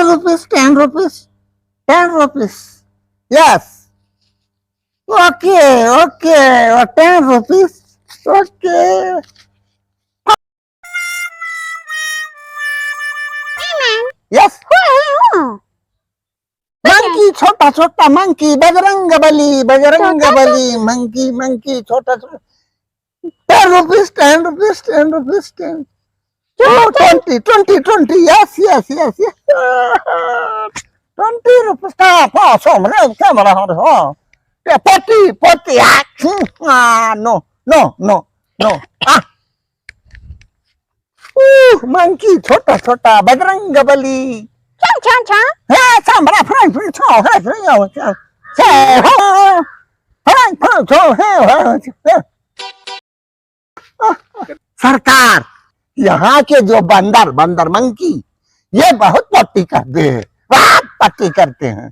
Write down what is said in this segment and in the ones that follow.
rupees, 10 rupees, 10 rupees. Yes. Okay, okay, 10 rupees. Okay. Yes. Monkey छोटा छोटा monkey Bajrang Bali monkey छोटा छोटा 10 rupees, 10 rupees, 10 rupees, 10. Oh, 20. Yes. 20 rupees. So many camera. Oh, yeah, 40. No. Monkey, छोटा बजरंग बली सांभरा सरकार, यहाँ के जो बंदर मंकी ये बहुत पट्टी करते हैं, बहुत पट्टी करते हैं।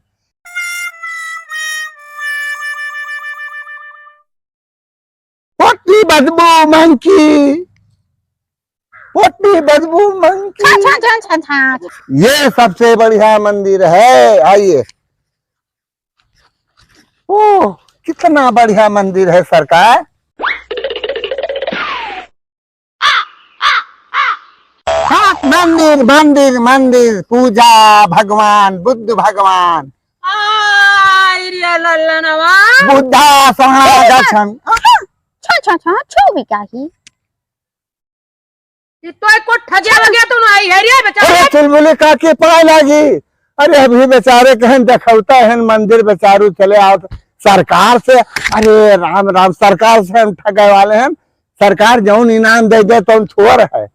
पट्टी बदबू मंकी ये सबसे बढ़िया मंदिर है, आइए। ओह, कितना बढ़िया मंदिर है सरकार। मंदिर पूजा भगवान बुद्ध भगवान बुद्धा समागछन चुलबुली काकी पाए लागी। अरे अभी बेचारे कहन देखौता है मंदिर बेचारू चले आओ सरकार से। अरे राम सरकार से हम ठगे वाले हैं। सरकार जौन इनाम दे दे तो छोर है।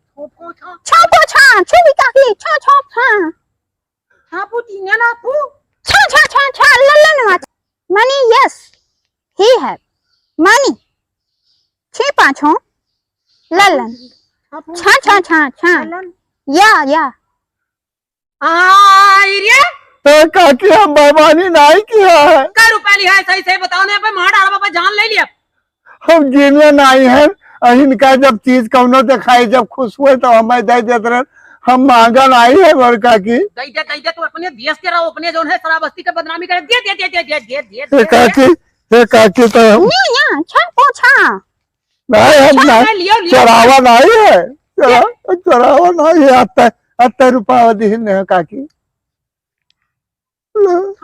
Money, yes, he had money. 6 Lalan. Yeah. काकी हम बेईमानी नहीं किया है। क्या रुपया लिया है सही बताओ ना। बाबा जान ले लिया। हम गिने नहीं है। इनका जब चीज कौनो दिखाई जब खुश हुए तो हमें दे देते रहे। हम मांगा नहीं है और काकी दे तो अपने देश के रहो अपने जो है शराबस्ती का बदनामी करे दे काकी तो हम नहीं चढ़ावा नहीं है। चढ़ावा नहीं है। 80 रुपया दिन है काकी। नो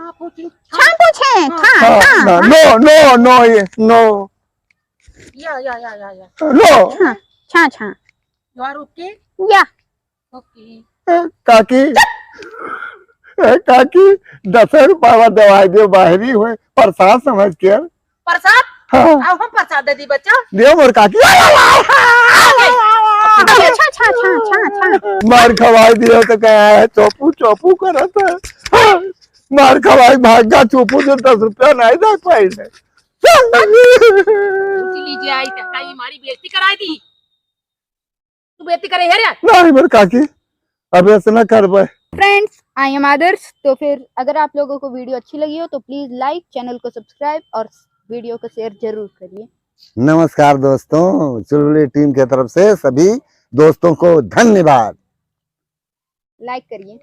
या no You are okay? Yeah. Okay. काकी 10 रुपया दवाई दो बाहरी हुए प्रसाद समझ के। प्रसाद? हाँ। अब हम प्रसाद दे दी बच्चा। दियो मोर काकी मार खवाई दियो तो क्या है चोपू करत है। मार खवाई भागा चोपू जो 10 रुपया नहीं दे पाई है। लीजिए आई कहीं हमारी बेइज्जती कराई दी। तू बेइज्जती करे है रे? नहीं मोर काकी अब ऐसा न कर भाई। फ्रेंड्स, आई एम आदर्श। तो फिर अगर आप लोगों को वीडियो अच्छी लगी हो तो प्लीज लाइक, चैनल को सब्सक्राइब और वीडियो को शेयर जरूर करिए। नमस्कार दोस्तों, चुलबुली टीम की तरफ से सभी दोस्तों को धन्यवाद। लाइक करिए।